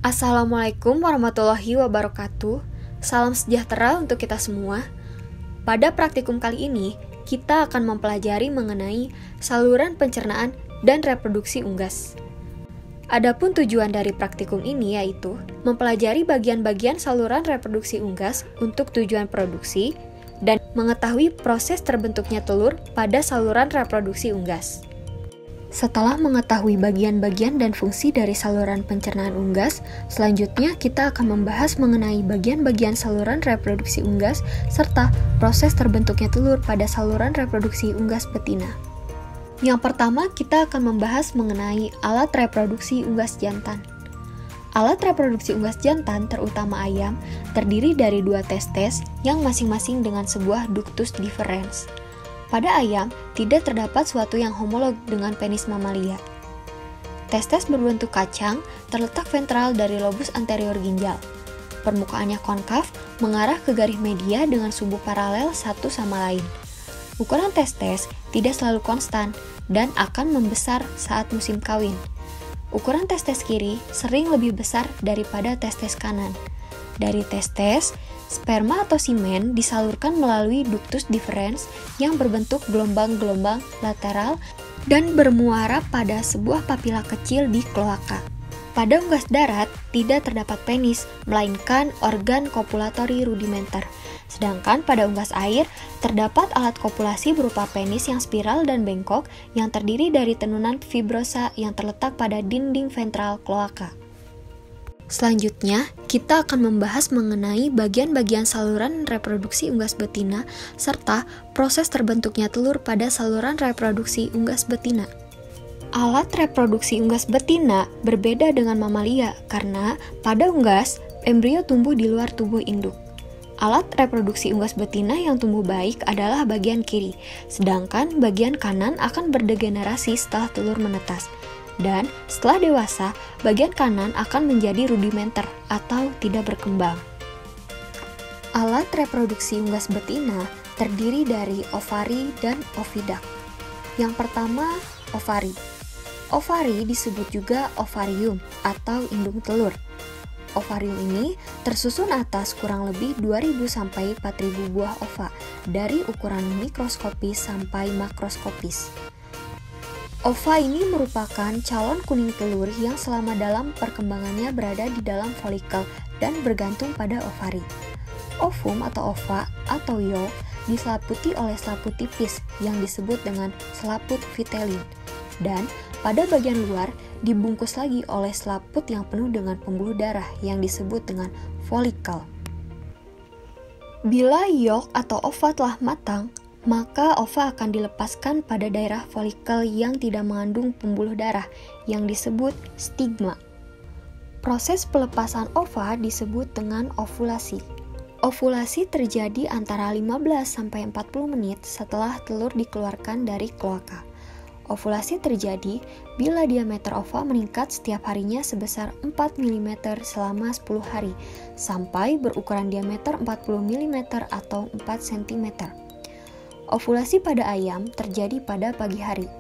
Assalamualaikum warahmatullahi wabarakatuh. Salam sejahtera untuk kita semua. Pada praktikum kali ini, kita akan mempelajari mengenai saluran pencernaan dan reproduksi unggas. Adapun tujuan dari praktikum ini yaitu mempelajari bagian-bagian saluran reproduksi unggas untuk tujuan produksi dan mengetahui proses terbentuknya telur pada saluran reproduksi unggas. Setelah mengetahui bagian-bagian dan fungsi dari saluran pencernaan unggas, selanjutnya kita akan membahas mengenai bagian-bagian saluran reproduksi unggas serta proses terbentuknya telur pada saluran reproduksi unggas betina. Yang pertama, kita akan membahas mengenai alat reproduksi unggas jantan. Alat reproduksi unggas jantan, terutama ayam, terdiri dari dua testes yang masing-masing dengan sebuah ductus deferens. Pada ayam, tidak terdapat suatu yang homolog dengan penis mamalia. Testes berbentuk kacang terletak ventral dari lobus anterior ginjal. Permukaannya konkav mengarah ke garis media dengan sumbu paralel satu sama lain. Ukuran testes tidak selalu konstan dan akan membesar saat musim kawin. Ukuran testes kiri sering lebih besar daripada testes kanan. Dari testes, sperma atau semen disalurkan melalui ductus deferens yang berbentuk gelombang-gelombang lateral dan bermuara pada sebuah papila kecil di kloaka. Pada unggas darat, tidak terdapat penis, melainkan organ kopulatori rudimenter. Sedangkan pada unggas air, terdapat alat kopulasi berupa penis yang spiral dan bengkok yang terdiri dari tenunan fibrosa yang terletak pada dinding ventral kloaka. Selanjutnya, kita akan membahas mengenai bagian-bagian saluran reproduksi unggas betina serta proses terbentuknya telur pada saluran reproduksi unggas betina. Alat reproduksi unggas betina berbeda dengan mamalia karena pada unggas, embrio tumbuh di luar tubuh induk. Alat reproduksi unggas betina yang tumbuh baik adalah bagian kiri, sedangkan bagian kanan akan berdegenerasi setelah telur menetas. Dan setelah dewasa, bagian kanan akan menjadi rudimenter atau tidak berkembang. Alat reproduksi unggas betina terdiri dari ovari dan oviduct. Yang pertama, ovari. Ovari disebut juga ovarium atau indung telur. Ovarium ini tersusun atas kurang lebih 2.000 sampai 4.000 buah ova dari ukuran mikroskopis sampai makroskopis. Ova ini merupakan calon kuning telur yang selama dalam perkembangannya berada di dalam folikel dan bergantung pada ovari. Ovum atau ova atau yolk diselaputi oleh selaput tipis yang disebut dengan selaput vitelin, dan pada bagian luar dibungkus lagi oleh selaput yang penuh dengan pembuluh darah yang disebut dengan folikel. Bila yolk atau ova telah matang, maka ova akan dilepaskan pada daerah folikel yang tidak mengandung pembuluh darah yang disebut stigma. Proses pelepasan ova disebut dengan ovulasi. Ovulasi terjadi antara 15-40 menit setelah telur dikeluarkan dari kloaka. Ovulasi terjadi bila diameter ova meningkat setiap harinya sebesar 4 mm selama 10 hari, sampai berukuran diameter 40 mm atau 4 cm. Ovulasi pada ayam terjadi pada pagi hari.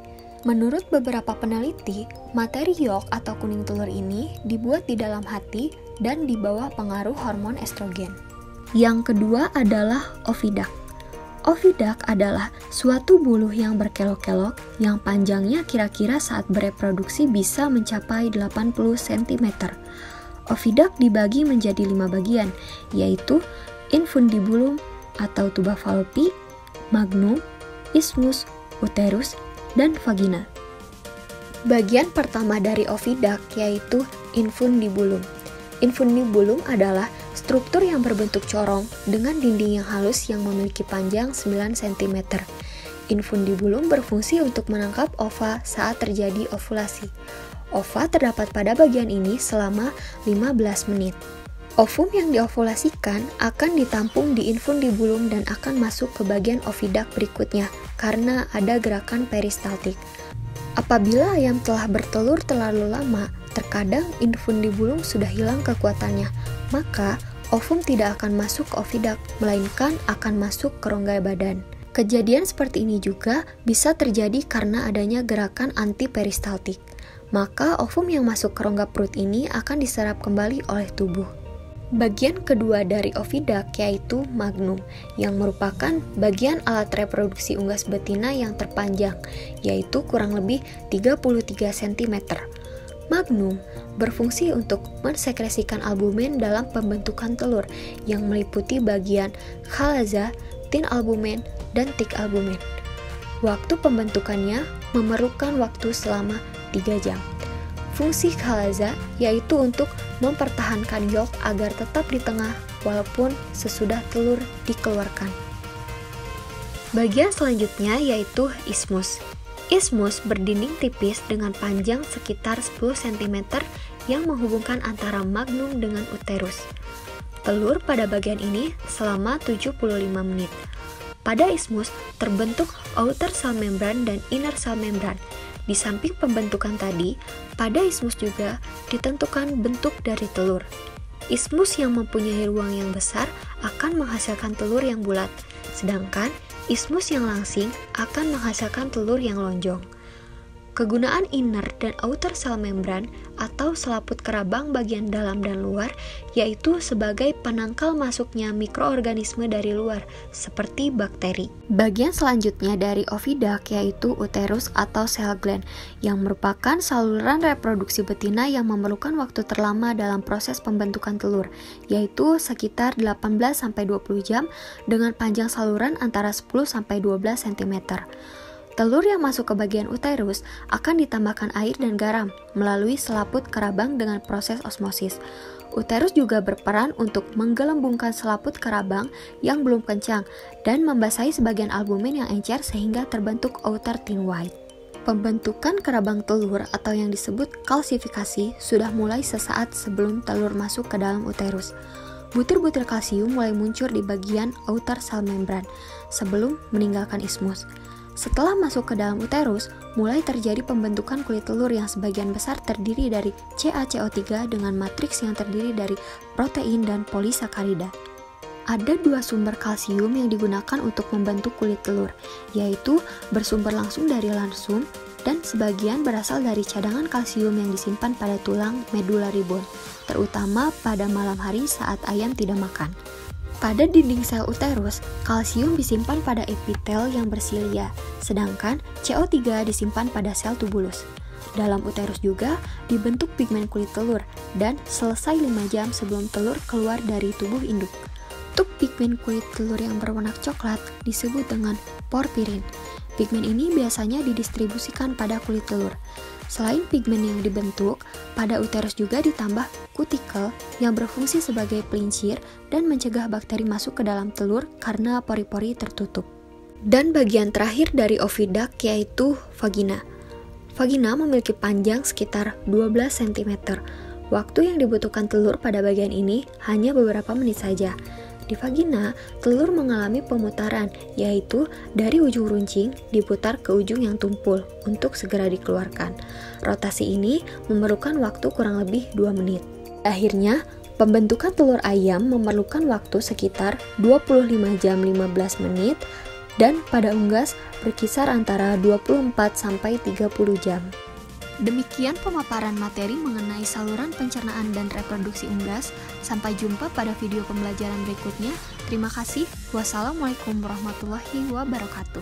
Menurut beberapa peneliti, materi yolk atau kuning telur ini dibuat di dalam hati dan di bawah pengaruh hormon estrogen. Yang kedua adalah oviduct. Oviduct adalah suatu buluh yang berkelok-kelok yang panjangnya kira-kira saat bereproduksi bisa mencapai 80 cm. Oviduct dibagi menjadi 5 bagian, yaitu infundibulum atau tuba Fallopi, magnum, isthmus, uterus, dan vagina. Bagian pertama dari oviduct yaitu infundibulum. Infundibulum adalah struktur yang berbentuk corong dengan dinding yang halus yang memiliki panjang 9 cm. Infundibulum berfungsi untuk menangkap ova saat terjadi ovulasi. Ova terdapat pada bagian ini selama 15 menit. Ovum yang diovulasikan akan ditampung di infundibulum dan akan masuk ke bagian oviduct berikutnya karena ada gerakan peristaltik. Apabila ayam telah bertelur terlalu lama, terkadang infundibulum sudah hilang kekuatannya, maka ovum tidak akan masuk ke oviduct, melainkan akan masuk ke rongga badan. Kejadian seperti ini juga bisa terjadi karena adanya gerakan antiperistaltik. maka ovum yang masuk ke rongga perut ini akan diserap kembali oleh tubuh. Bagian kedua dari oviduct yaitu magnum, yang merupakan bagian alat reproduksi unggas betina yang terpanjang, yaitu kurang lebih 33 cm. Magnum berfungsi untuk mensekresikan albumen dalam pembentukan telur yang meliputi bagian chalaza, tin albumen, dan tik albumen. Waktu pembentukannya memerlukan waktu selama 3 jam. Fungsi chalaza yaitu untuk mempertahankan yolk agar tetap di tengah walaupun sesudah telur dikeluarkan. Bagian selanjutnya yaitu isthmus. Isthmus berdinding tipis dengan panjang sekitar 10 cm yang menghubungkan antara magnum dengan uterus. Telur pada bagian ini selama 75 menit. Pada isthmus terbentuk outer cell membrane dan inner cell membrane. Di samping pembentukan tadi, pada isthmus juga ditentukan bentuk dari telur. Isthmus yang mempunyai ruang yang besar akan menghasilkan telur yang bulat, sedangkan isthmus yang langsing akan menghasilkan telur yang lonjong. Kegunaan inner dan outer cell membrane atau selaput kerabang bagian dalam dan luar yaitu sebagai penangkal masuknya mikroorganisme dari luar seperti bakteri. Bagian selanjutnya dari oviduct yaitu uterus atau cell gland yang merupakan saluran reproduksi betina yang memerlukan waktu terlama dalam proses pembentukan telur yaitu sekitar 18-20 jam dengan panjang saluran antara 10-12 cm. Telur yang masuk ke bagian uterus akan ditambahkan air dan garam melalui selaput kerabang dengan proses osmosis. Uterus juga berperan untuk menggelembungkan selaput kerabang yang belum kencang dan membasahi sebagian albumen yang encer sehingga terbentuk outer thin white. Pembentukan kerabang telur atau yang disebut kalsifikasi sudah mulai sesaat sebelum telur masuk ke dalam uterus. Butir-butir kalsium mulai muncul di bagian outer cell membrane sebelum meninggalkan isthmus. Setelah masuk ke dalam uterus, mulai terjadi pembentukan kulit telur yang sebagian besar terdiri dari CaCO3 dengan matriks yang terdiri dari protein dan polisakarida. Ada 2 sumber kalsium yang digunakan untuk membentuk kulit telur, yaitu bersumber langsung dari langsum dan sebagian berasal dari cadangan kalsium yang disimpan pada tulang medullary bone, terutama pada malam hari saat ayam tidak makan. Pada dinding sel uterus, kalsium disimpan pada epitel yang bersilia, sedangkan CO3 disimpan pada sel tubulus. Dalam uterus juga dibentuk pigmen kulit telur dan selesai 5 jam sebelum telur keluar dari tubuh induk. Bentuk pigmen kulit telur yang berwarna coklat disebut dengan porfirin. Pigmen ini biasanya didistribusikan pada kulit telur. Selain pigmen yang dibentuk, pada uterus juga ditambah kutikel yang berfungsi sebagai pelincir dan mencegah bakteri masuk ke dalam telur karena pori-pori tertutup. Dan bagian terakhir dari oviduct yaitu vagina. Vagina memiliki panjang sekitar 12 cm. Waktu yang dibutuhkan telur pada bagian ini hanya beberapa menit saja. Di vagina, telur mengalami pemutaran, yaitu dari ujung runcing diputar ke ujung yang tumpul untuk segera dikeluarkan. Rotasi ini memerlukan waktu kurang lebih 2 menit. Akhirnya, pembentukan telur ayam memerlukan waktu sekitar 25 jam 15 menit dan pada unggas berkisar antara 24-30 jam. Demikian pemaparan materi mengenai saluran pencernaan dan reproduksi unggas. Sampai jumpa pada video pembelajaran berikutnya. Terima kasih. Wassalamualaikum warahmatullahi wabarakatuh.